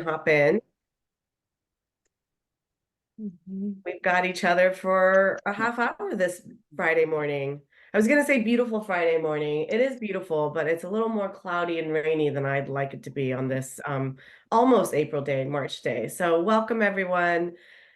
hop in. We've got each other for a half hour this Friday morning. I was going to say beautiful Friday morning. It is beautiful, but it's a little more cloudy and rainy than I'd like it to be on this almost April day, March day. So welcome everyone.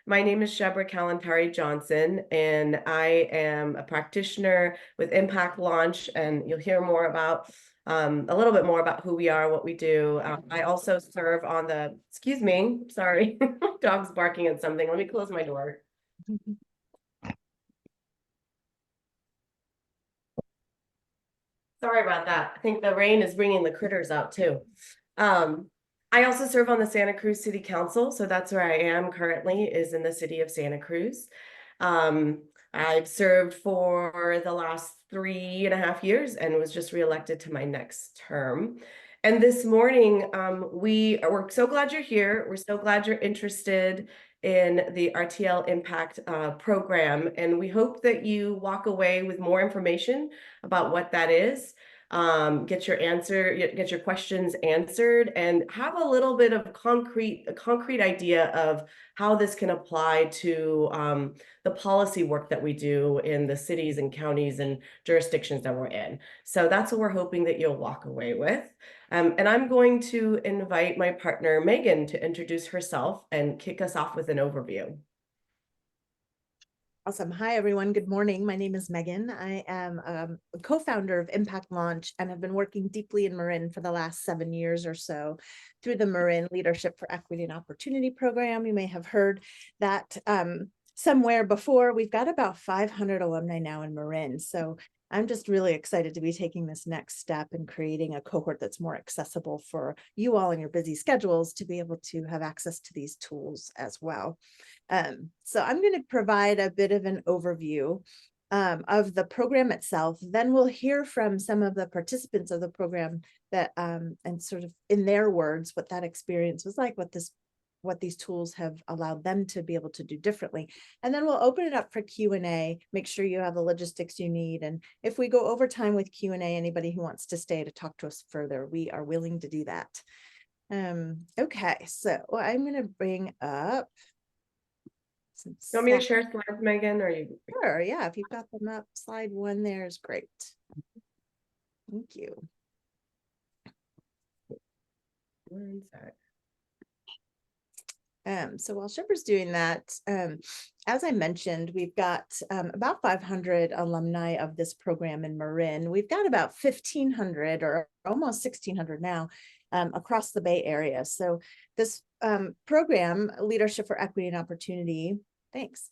My name is Shebra Kalantari Johnson, and I am a practitioner with Impact Launch, and you'll hear more about a little bit more about who we are, what we do. I also serve on the, excuse me, sorry, dog's barking at something. Let me close my door. Sorry about that. I think the rain is bringing the critters out too. Um, I also serve on the Santa Cruz City Council, so that's where I am currently, is in the city of Santa Cruz. I've served for the last 3.5 years and was just reelected to my next term. And this morning, we're so glad you're here. We're so glad you're interested in the RTL Impact program. And we hope that you walk away with more information about what that is. Get your questions answered, and have a little bit of a concrete idea of how this can apply to the policy work that we do in the cities and counties and jurisdictions that we're in. So that's what we're hoping that you'll walk away with. And I'm going to invite my partner, Megan, to introduce herself and kick us off with an overview. Awesome. Hi, everyone. Good morning. My name is Megan. I am a co-founder of Impact Launch and have been working deeply in Marin for the last 7 years or so through the Marin Leadership for Equity and Opportunity program. You may have heard that somewhere before. We've got about 500 alumni now in Marin. So I'm just really excited to be taking this next step and creating a cohort that's more accessible for you all in your busy schedules to be able to have access to these tools as well. So I'm going to provide a bit of an overview of the program itself. Then we'll hear from some of the participants of the program that and sort of in their words, what that experience was like, what these tools have allowed them to be able to do differently. And then we'll open it up for Q&A, make sure you have the logistics you need. And if we go over time with Q&A, anybody who wants to stay to talk to us further, we are willing to do that. Okay, so I'm going to bring up You want me to share slides, Megan, or you? Sure, yeah, if you've got them up, slide 1 there is great. Thank you. One sec. So while Shebra's doing that, as I mentioned, we've got about 500 alumni of this program in Marin. We've got about 1,500 or almost 1,600 now across the Bay Area. So this program, Leadership for Equity and Opportunity, thanks,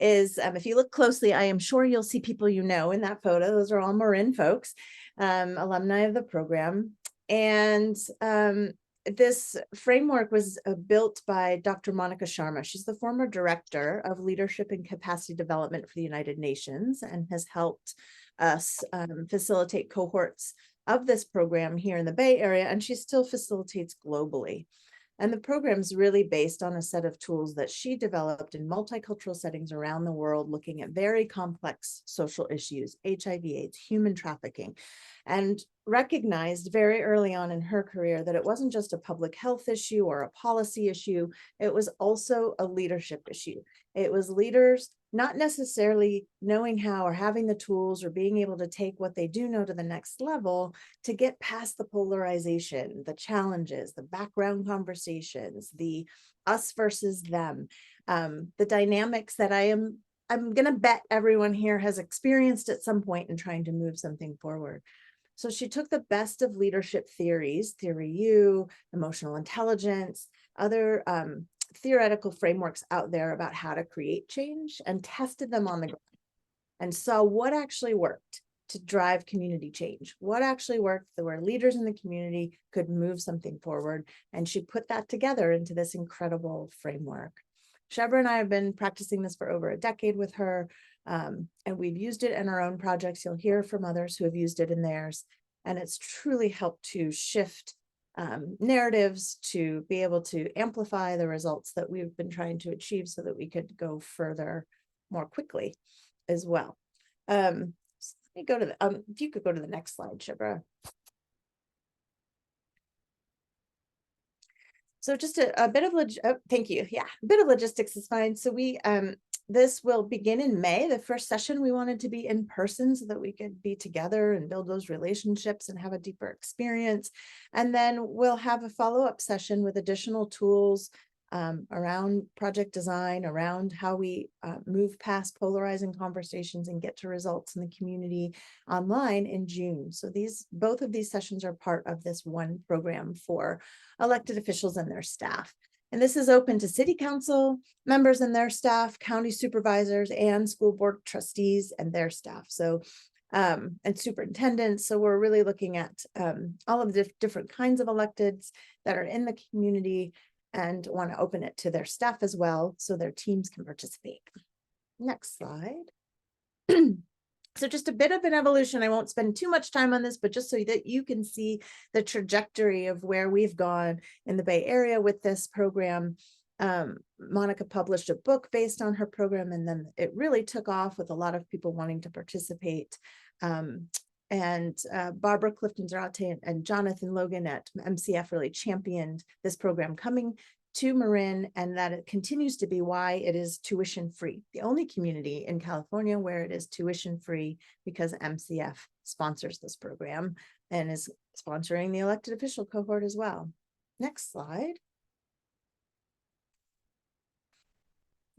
is if you look closely, I am sure you'll see people you know in that photo. Those are all Marin folks, alumni of the program. And this framework was built by Dr. Monica Sharma. She's the former director of leadership and capacity development for the United Nations and has helped us facilitate cohorts of this program here in the Bay Area, and she still facilitates globally. And the program is really based on a set of tools that she developed in multicultural settings around the world, looking at very complex social issues, HIV/AIDS, human trafficking, and recognized very early on in her career that it wasn't just a public health issue or a policy issue, it was also a leadership issue. It was leaders not necessarily knowing how or having the tools or being able to take what they do know to the next level to get past the polarization, the challenges, the background conversations, the us versus them, the dynamics that I'm going to bet everyone here has experienced at some point in trying to move something forward. So she took the best of leadership theories, Theory U, emotional intelligence, other theoretical frameworks out there about how to create change, and tested them on the ground and saw what actually worked to drive community change, what actually worked where leaders in the community could move something forward. And she put that together into this incredible framework. Shebra and I have been practicing this for over a decade with her, and we've used it in our own projects. You'll hear from others who have used it in theirs, and it's truly helped to shift narratives to be able to amplify the results that we've been trying to achieve so that we could go further more quickly as well. Let me go to the, if you could go to the next slide, Shebra. So just a bit of thank you. Yeah, a bit of logistics is fine. So this will begin in May. The first session we wanted to be in person so that we could be together and build those relationships and have a deeper experience. And then we'll have a follow-up session with additional tools around project design, around how we move past polarizing conversations and get to results in the community online in June. So both of these sessions are part of this one program for elected officials and their staff. And this is open to city council members and their staff, county supervisors, and school board trustees and their staff. So and superintendents. So we're really looking at all of the different kinds of electeds that are in the community and want to open it to their staff as well so their teams can participate. Next slide. So just a bit of an evolution. I won't spend too much time on this, but just so that you can see the trajectory of where we've gone in the Bay Area with this program. Monica published a book based on her program, and then it really took off with a lot of people wanting to participate. Barbara Clifton-Zarate and Jonathan Logan at MCF really championed this program coming to Marin, and that it continues to be why it is tuition free. The only community in California where it is tuition free, because MCF sponsors this program and is sponsoring the elected official cohort as well. Next slide.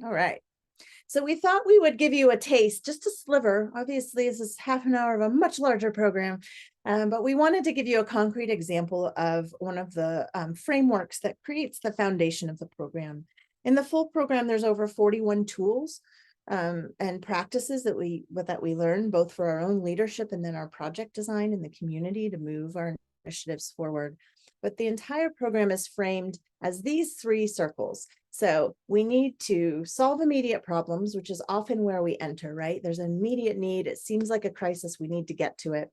All right. So we thought we would give you a taste, just a sliver. Obviously, this is half an hour of a much larger program, but we wanted to give you a concrete example of one of the frameworks that creates the foundation of the program. In the full program, there's over 41 tools and practices that we learn, both for our own leadership and then our project design in the community to move our initiatives forward. But the entire program is framed as these 3 circles. So we need to solve immediate problems, which is often where we enter, right? There's an immediate need. It seems like a crisis. We need to get to it.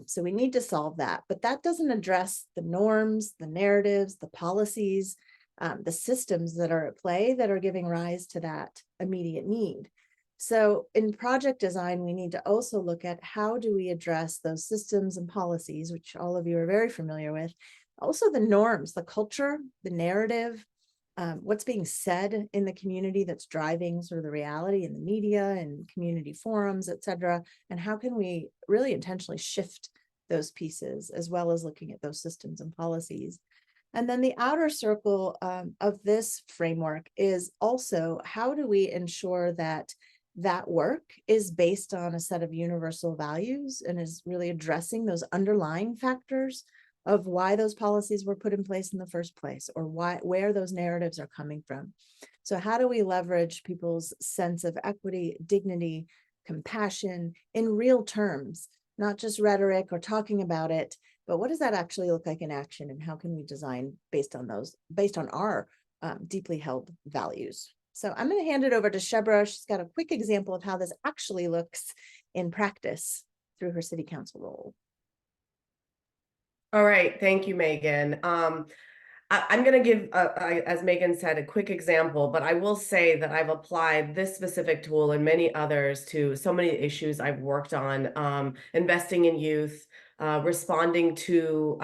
So we need to solve that. But that doesn't address the norms, the narratives, the policies, the systems that are at play that are giving rise to that immediate need. So in project design, we need to also look at how do we address those systems and policies, which all of you are very familiar with. Also the norms, the culture, the narrative, what's being said in the community that's driving sort of the reality in the media and community forums, et cetera. And how can we really intentionally shift those pieces, as well as looking at those systems and policies. And then the outer circle of this framework is also how do we ensure that that work is based on a set of universal values and is really addressing those underlying factors of why those policies were put in place in the first place, or where those narratives are coming from. So how do we leverage people's sense of equity, dignity, compassion in real terms, not just rhetoric or talking about it, but what does that actually look like in action, and how can we design based on our deeply held values? So I'm going to hand it over to Shebra. She's got a quick example of how this actually looks in practice through her city council role. All right, thank you, Megan. I'm going to give, as Megan said, a quick example, but I will say that I've applied this specific tool and many others to so many issues I've worked on, investing in youth, responding to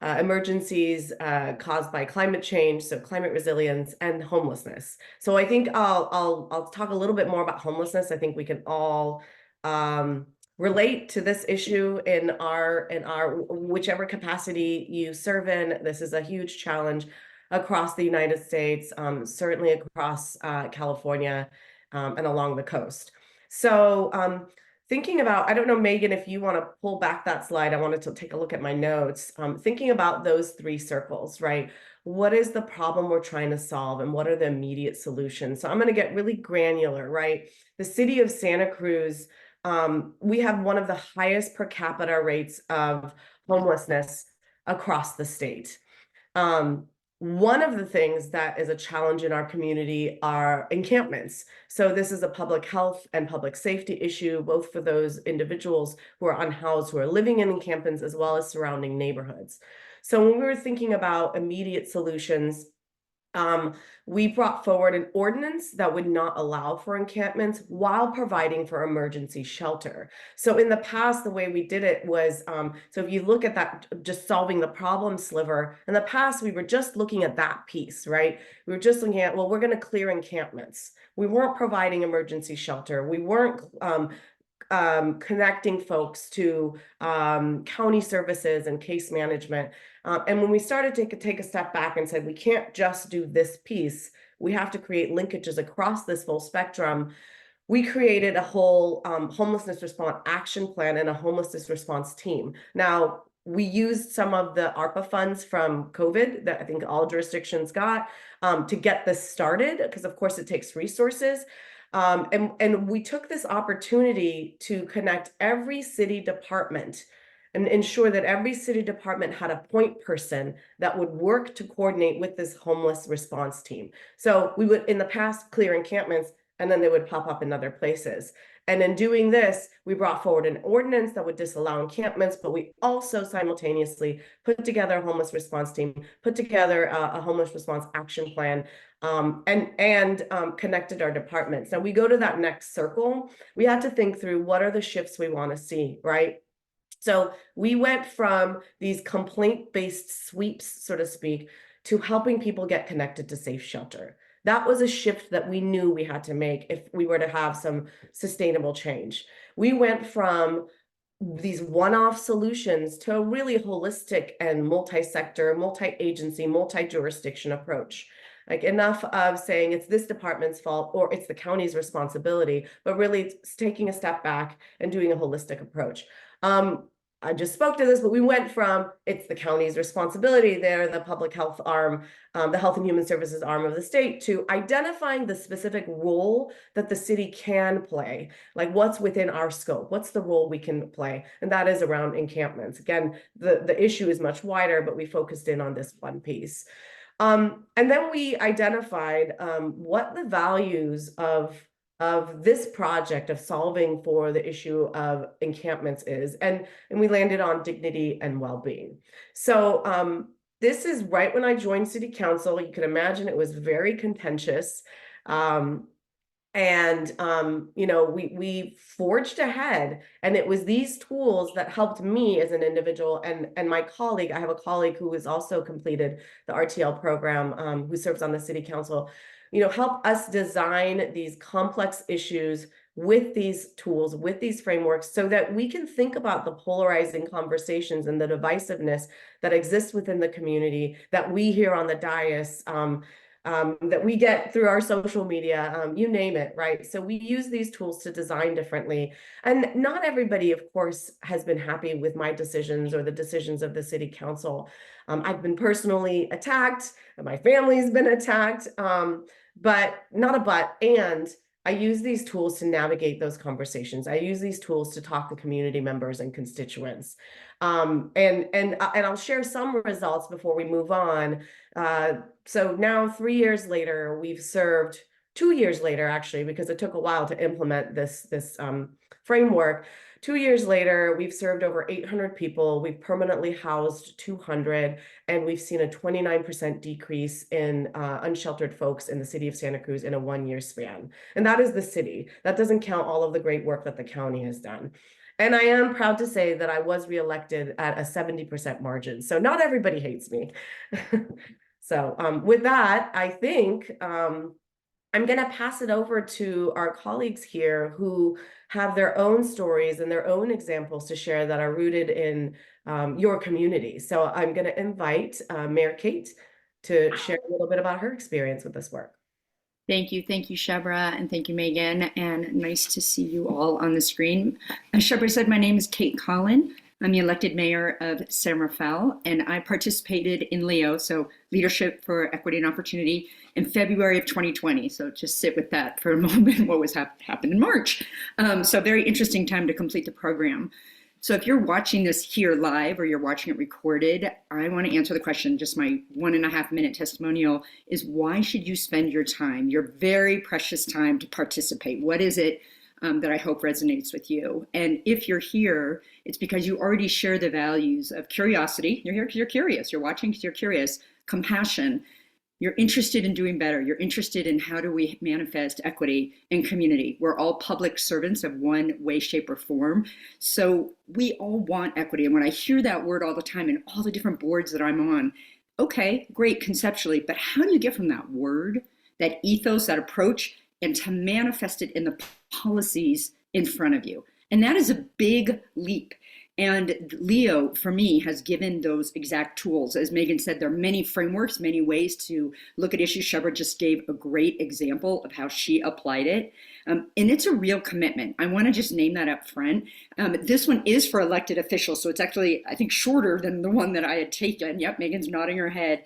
emergencies caused by climate change, so climate resilience and homelessness. So I think I'll talk a little bit more about homelessness. I think we can all relate to this issue in our whichever capacity you serve in. This is a huge challenge across the United States, certainly across California and along the coast. So thinking about, I don't know, Megan, if you want to pull back that slide, I wanted to take a look at my notes. Thinking about those 3 circles, right? What is the problem we're trying to solve, and what are the immediate solutions? So I'm going to get really granular, right? The city of Santa Cruz, we have one of the highest per capita rates of homelessness across the state. One of the things that is a challenge in our community are encampments. So this is a public health and public safety issue, both for those individuals who are unhoused, who are living in encampments, as well as surrounding neighborhoods. So when we were thinking about immediate solutions, um, we brought forward an ordinance that would not allow for encampments while providing for emergency shelter. So in the past, the way we did it was, so if you look at that, just solving the problem sliver, in the past, we were just looking at that piece, right? We were just looking at, well, we're going to clear encampments. We weren't providing emergency shelter. We weren't connecting folks to county services and case management. And when we started to take a step back and said, we can't just do this piece, we have to create linkages across this full spectrum, we created a whole homelessness response action plan and a homelessness response team. Now, we used some of the ARPA funds from COVID that I think all jurisdictions got to get this started, because of course it takes resources. And we took this opportunity to connect every city department and ensure that every city department had a point person that would work to coordinate with this homeless response team. So we would, in the past, clear encampments, and then they would pop up in other places. And in doing this, we brought forward an ordinance that would disallow encampments, but we also simultaneously put together a homeless response team, put together a homeless response action plan, and connected our departments. Now we go to that next circle, we had to think through what are the shifts we want to see, right? So we went from these complaint-based sweeps, so to speak, to helping people get connected to safe shelter. That was a shift that we knew we had to make if we were to have some sustainable change. We went from these one-off solutions to a really holistic and multi-sector, multi-agency, multi-jurisdiction approach. Like, enough of saying it's this department's fault or it's the county's responsibility, but really taking a step back and doing a holistic approach. I just spoke to this, but we went from it's the county's responsibility, they're the public health arm, the health and human services arm of the state, to identifying the specific role that the city can play, like what's within our scope, what's the role we can play, and that is around encampments. Again, the issue is much wider, but we focused in on this one piece. And then we identified what the values of this project of solving for the issue of encampments is, and we landed on dignity and well-being. So this is right when I joined city council. You can imagine it was very contentious. You know, we forged ahead, and it was these tools that helped me as an individual and my colleague. I have a colleague who has also completed the RTL program, who serves on the city council, you know, help us design these complex issues with these tools, with these frameworks, so that we can think about the polarizing conversations and the divisiveness that exists within the community, that we hear on the dais, that we get through our social media, you name it, right? So we use these tools to design differently. And not everybody, of course, has been happy with my decisions or the decisions of the city council. I've been personally attacked, and my family's been attacked, but not a but. And I use these tools to navigate those conversations. I use these tools to talk to community members and constituents. And I'll share some results before we move on. So now 3 years later, we've served 2 years later, actually, because it took a while to implement this framework. 2 years later, we've served over 800 people. We've permanently housed 200, and we've seen a 29% decrease in unsheltered folks in the city of Santa Cruz in a 1-year span. And that is the city. That doesn't count all of the great work that the county has done. And I am proud to say that I was reelected at a 70% margin. So not everybody hates me. So with that, I think I'm going to pass it over to our colleagues here who have their own stories and their own examples to share that are rooted in your community. So I'm going to invite Mayor Kate to share a little bit about her experience with this work. Thank you, Shebra, and thank you, Megan, and nice to see you all on the screen. As Shebra said, my name is Kate Collin. I'm the elected mayor of San Rafael, and I participated in LEO, so Leadership for Equity and Opportunity, in February of 2020. So just sit with that for a moment, what was happened in March. So very interesting time to complete the program. So if you're watching this here live or you're watching it recorded, I want to answer the question. Just my 1.5-minute testimonial is, why should you spend your time, your very precious time, to participate? What is it that I hope resonates with you? And if you're here, it's because you already share the values of curiosity. You're here because you're curious. You're watching because you're curious. Compassion, You're interested in doing better. You're interested in how do we manifest equity in community. We're all public servants of one way, shape, or form. So we all want equity. And when I hear that word all the time in all the different boards that I'm on, okay, great conceptually, but how do you get from that word, that ethos, that approach, and to manifest it in the policies in front of you? And that is a big leap. And Leo, for me, has given those exact tools. As Megan said, there are many frameworks, many ways to look at issues. Shebra just gave a great example of how she applied it. And it's a real commitment. I want to just name that up front. This one is for elected officials, so it's actually, I think, shorter than the one that I had taken. Yep, Megan's nodding her head.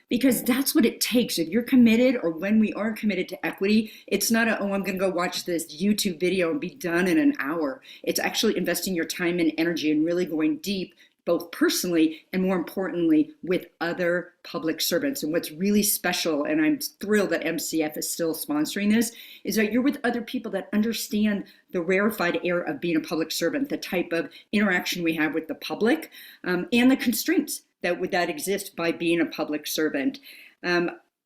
Because that's what it takes. If you're committed, or when we are committed to equity, it's not a, oh, I'm going to go watch this YouTube video and be done in an hour. It's actually investing your time and energy and really going deep, both personally and more importantly, with other public servants. And what's really special, and I'm thrilled that MCF is still sponsoring this, is that you're with other people that understand the rarefied air of being a public servant, the type of interaction we have with the public, and the constraints that exist by being a public servant.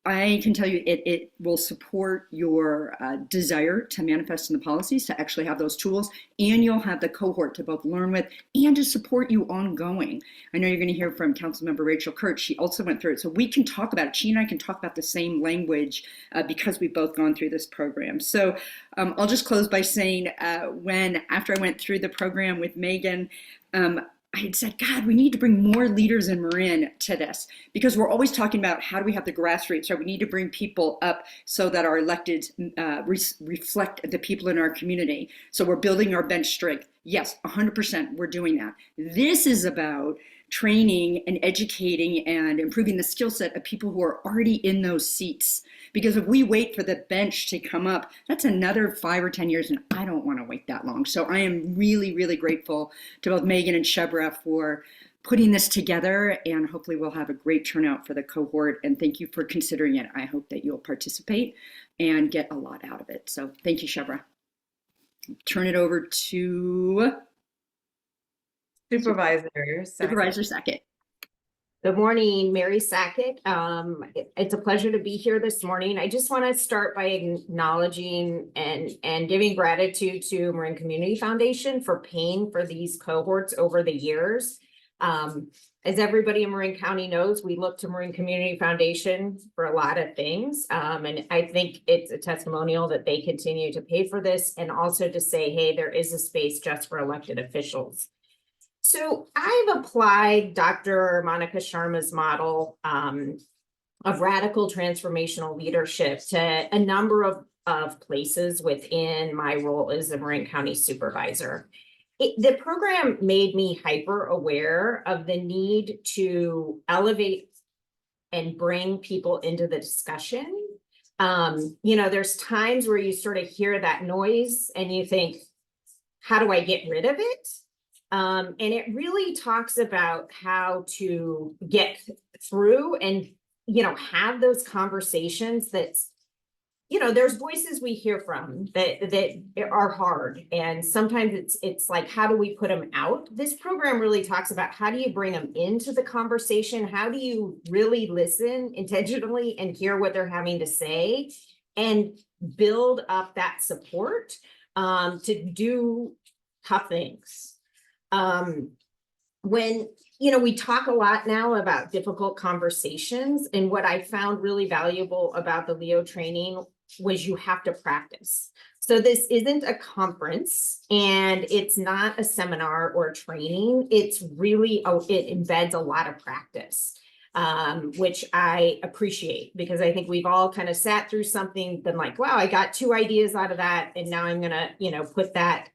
I can tell you it will support your desire to manifest in the policies, to actually have those tools, and you'll have the cohort to both learn with and to support you ongoing. I know you're going to hear from Councilmember Rachel Kurtz. She also went through it. So we can talk about it. She and I can talk about the same language because we've both gone through this program. So I'll just close by saying after I went through the program with Megan, I had said, God, we need to bring more leaders in Marin to this, because we're always talking about how do we have the grassroots, right? We need to bring people up so that our electeds reflect the people in our community. So we're building our bench strength. Yes, 100% we're doing that. This is about training and educating and improving the skill set of people who are already in those seats. Because if we wait for the bench to come up, that's another 5 or 10 years, and I don't want to wait that long. So I am really, really grateful to both Megan and Shebra for putting this together, and hopefully we'll have a great turnout for the cohort. And thank you for considering it. I hope that you'll participate and get a lot out of it. So thank you, Shebra. Turn it over to Supervisor Sackett. Good morning, Mary Sackett. It's a pleasure to be here this morning. I just want to start by acknowledging and giving gratitude to Marin Community Foundation for paying for these cohorts over the years. As everybody in Marin County knows, we look to Marin Community Foundation for a lot of things. And I think it's a testimonial that they continue to pay for this, and also to say, hey, there is a space just for elected officials. So I've applied Dr. Monica Sharma's model of radical transformational leadership to a number of places within my role as a Marin County supervisor. The program made me hyper aware of the need to elevate and bring people into the discussion. There's times where you sort of hear that noise and you think, how do I get rid of it? And it really talks about how to get through and, have those conversations that's, there's voices we hear from that are hard. And sometimes it's like, how do we put them out? This program really talks about how do you bring them into the conversation? How do you really listen intentionally and hear what they're having to say and build up that support to do tough things. When, we talk a lot now about difficult conversations, and what I found really valuable about the Leo training was you have to practice. So this isn't a conference and it's not a seminar or a training. It's really, it embeds a lot of practice, which I appreciate, because I think we've all kind of sat through something, been like, wow, I got 2 ideas out of that. And now I'm going to, put that,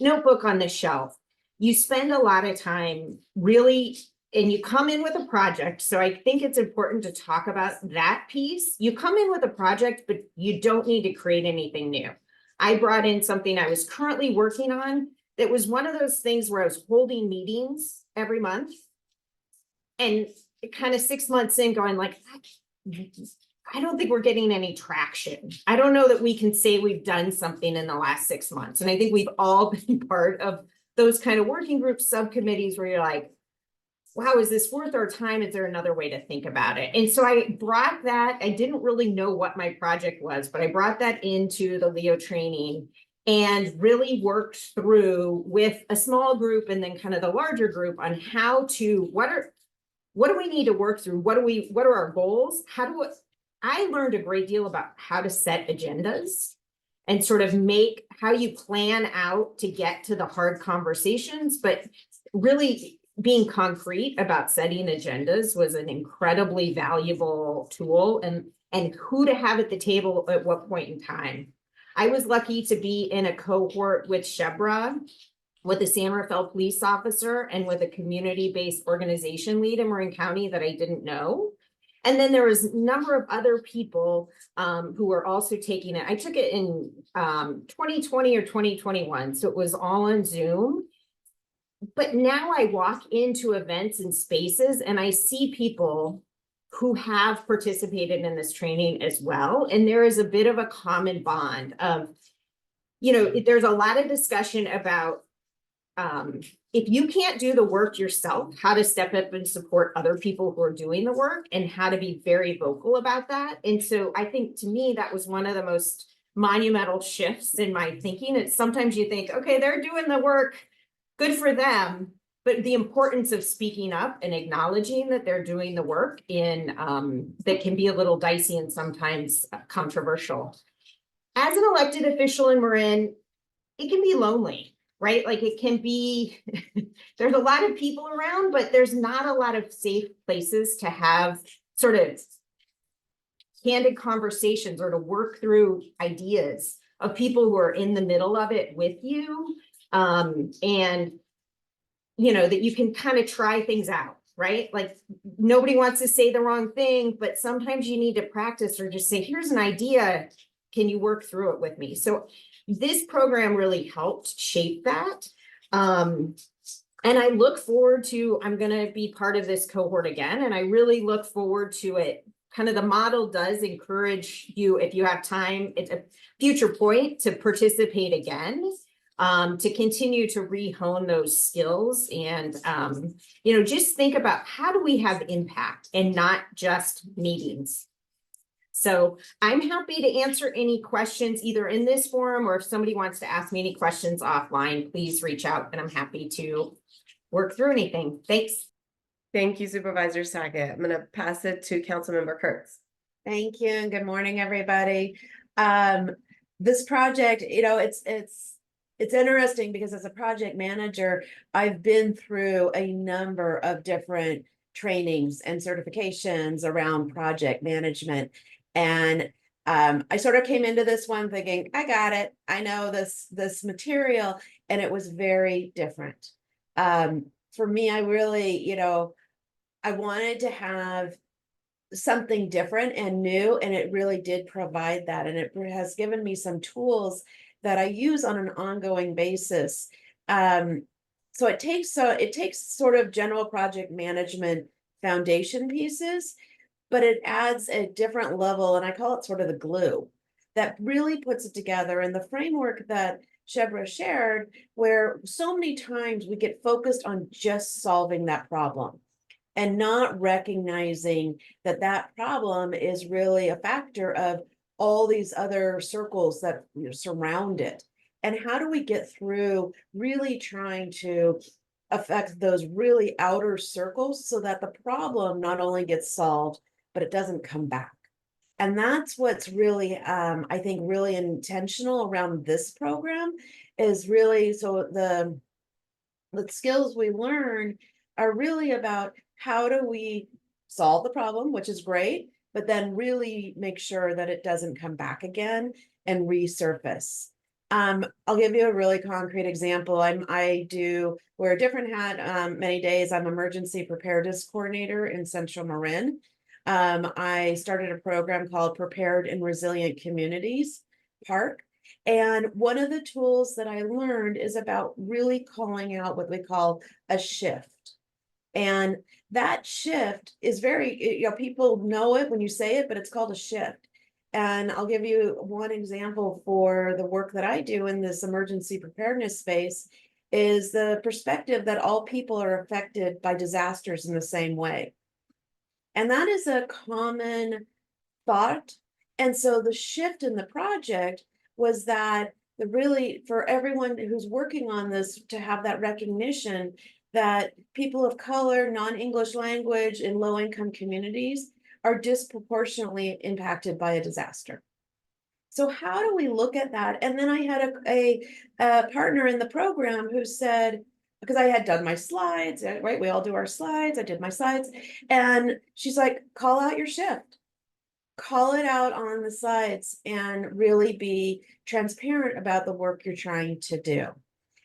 notebook on the shelf. You spend a lot of time really, and you come in with a project. So I think it's important to talk about that piece. You come in with a project, but you don't need to create anything new. I brought in something I was currently working on that was one of those things where I was holding meetings every month, and kind of 6 months in going like, I don't think we're getting any traction. I don't know that we can say we've done something in the last 6 months. And I think we've all been part of those kind of working groups, subcommittees where you're like, wow, is this worth our time? Is there another way to think about it? And so I brought that, I didn't really know what my project was, but I brought that into the Leo training and really worked through with a small group and then kind of the larger group on how to, what do we need to work through? What are our goals? I learned a great deal about how to set agendas and sort of make how you plan out to get to the hard conversations, but really being concrete about setting agendas was an incredibly valuable tool, and who to have at the table at what point in time. I was lucky to be in a cohort with Shebra, with a San Rafael police officer, and with a community-based organization lead in Marin County that I didn't know. And then there was a number of other people who were also taking it. I took it in 2020 or 2021, so it was all on Zoom. But now I walk into events and spaces and I see people who have participated in this training as well. And there is a bit of a common bond of, there's a lot of discussion about if you can't do the work yourself, how to step up and support other people who are doing the work and how to be very vocal about that. And so I think to me, that was one of the most monumental shifts in my thinking. It's sometimes you think, okay, they're doing the work, good for them, but the importance of speaking up and acknowledging that they're doing the work in that can be a little dicey and sometimes controversial. As an elected official in Marin, it can be lonely, right? Like it can be, there's a lot of people around, but there's not a lot of safe places to have sort of candid conversations or to work through ideas of people who are in the middle of it with you. And that you can kind of try things out, right? Like nobody wants to say the wrong thing, but sometimes you need to practice or just say, here's an idea. Can you work through it with me? So this program really helped shape that. And I look forward to, I'm going to be part of this cohort again. And I really look forward to it. Kind of the model does encourage you, if you have time, it's a future point to participate again. To continue to re-hone those skills and, just think about how do we have impact and not just meetings. So I'm happy to answer any questions either in this forum or if somebody wants to ask me any questions offline, please reach out and I'm happy to work through anything. Thanks. Thank you, Supervisor Sackett. I'm going to pass it to Councilmember Kurtz. Thank you and good morning, everybody. This project, it's interesting because as a project manager, I've been through a number of different trainings and certifications around project management. And I sort of came into this one thinking, I got it. I know this material, and it was very different. For me, I really, I wanted to have something different and new, and it really did provide that. And it has given me some tools that I use on an ongoing basis. So it takes sort of general project management foundation pieces, but it adds a different level, and I call it sort of the glue that really puts it together. And the framework that Shebra shared, where so many times we get focused on just solving that problem and not recognizing that that problem is really a factor of all these other circles that surround it. And how do we get through really trying to affect those really outer circles so that the problem not only gets solved, but it doesn't come back. And that's what's really, I think, really intentional around this program is really, so the skills we learn are really about how do we solve the problem, which is great, but then really make sure that it doesn't come back again and resurface. I'll give you a really concrete example. I do wear a different hat many days. I'm emergency preparedness coordinator in Central Marin. I started a program called Prepared and Resilient Communities, PARC. And one of the tools that I learned is about really calling out what we call a shift. And that shift is very, people know it when you say it, but it's called a shift. And I'll give you one example for the work that I do in this emergency preparedness space. is the perspective that all people are affected by disasters in the same way. And that is a common thought. And so the shift in the project was that really for everyone who's working on this to have that recognition that people of color, non-English language, in low-income communities are disproportionately impacted by a disaster. So how do we look at that? And then I had a partner in the program who said, because I had done my slides, right? We all do our slides. I did my slides. And she's like, call out your shift. Call it out on the slides and really be transparent about the work you're trying to do.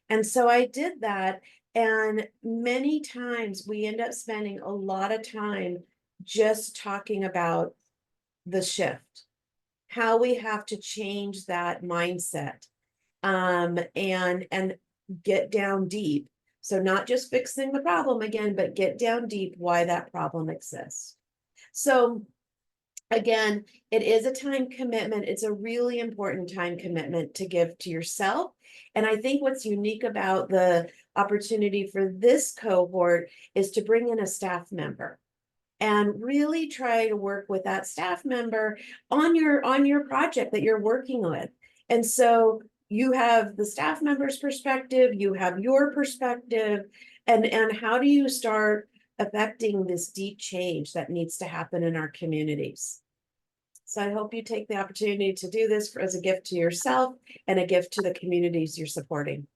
And so I did that. And many times we end up spending a lot of time just talking about the shift, how we have to change that mindset, and get down deep. So not just fixing the problem again, but get down deep why that problem exists. So again, it is a time commitment. It's a really important time commitment to give to yourself. And I think what's unique about the opportunity for this cohort is to bring in a staff member and really try to work with that staff member on your project that you're working with. And so you have the staff member's perspective, you have your perspective, and how do you start affecting this deep change that needs to happen in our communities? So I hope you take the opportunity to do this as a gift to yourself and a gift to the communities you're supporting.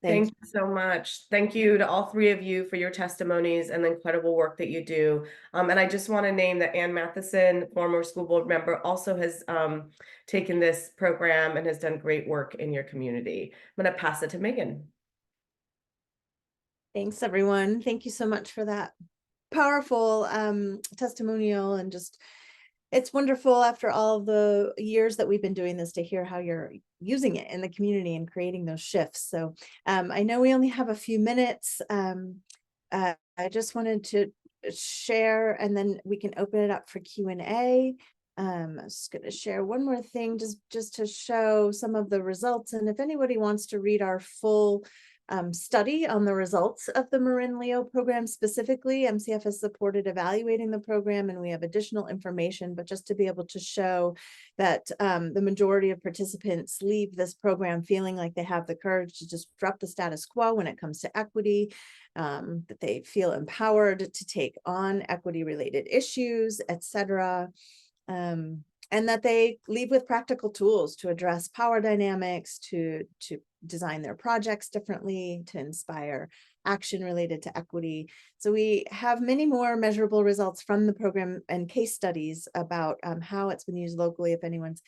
Thank you so much. Thank you to all three of you for your testimonies and the incredible work that you do. And I just want to name that Ann Matheson, former school board member, also has taken this program and has done great work in your community. I'm going to pass it to Megan. Thanks, everyone. Thank you so much for that powerful testimonial, and just it's wonderful after all the years that we've been doing this to hear how you're using it in the community and creating those shifts. So I know we only have a few minutes. I just wanted to share, and then we can open it up for Q&A. I'm just going to share one more thing just to show some of the results. And if anybody wants to read our full study on the results of the Marin Leo program specifically, MCF has supported evaluating the program, and we have additional information, but just to be able to show that the majority of participants leave this program feeling like they have the courage to disrupt the status quo when it comes to equity, that they feel empowered to take on equity related issues, etc. And that they leave with practical tools to address power dynamics, to design their projects differently, to inspire action related to equity. So we have many more measurable results from the program and case studies about how it's been used locally. If anyone's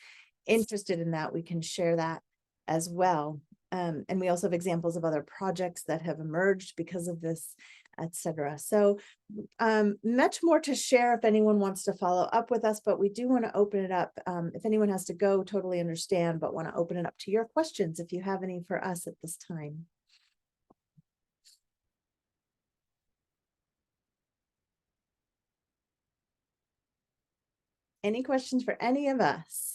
interested in that, we can share that as well. And we also have examples of other projects that have emerged because of this, etc. So much more to share if anyone wants to follow up with us, but we do want to open it up. If anyone has to go, totally understand, but want to open it up to your questions if you have any for us at this time. Any questions for any of us?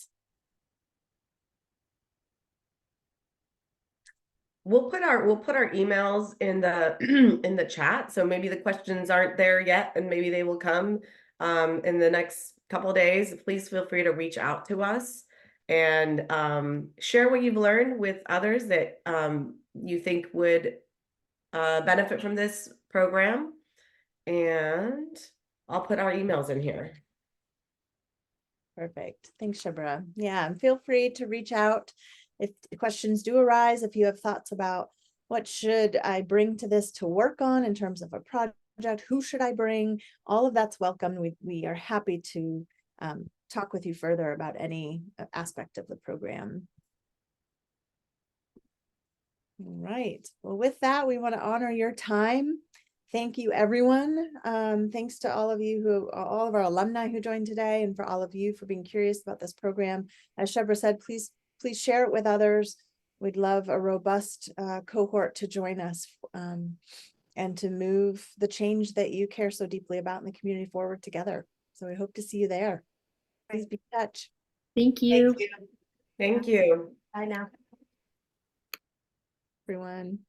We'll put our emails in the in the chat. So maybe the questions aren't there yet, and maybe they will come in the next couple of days. Please feel free to reach out to us and share what you've learned with others that you think would benefit from this program. And I'll put our emails in here. Perfect. Thanks, Shebra. Yeah, and feel free to reach out if questions do arise, if you have thoughts about what should I bring to this to work on in terms of a project, who should I bring, all of that's welcome. We are happy to talk with you further about any aspect of the program. All right. Well, with that, we want to honor your time. Thank you, everyone. Thanks to all of you all of our alumni who joined today, and for all of you for being curious about this program. As Shebra said, please share it with others. We'd love a robust cohort to join us and to move the change that you care so deeply about in the community forward together. So we hope to see you there. Please be in touch. Thank you. Thank you. Bye now. everyone.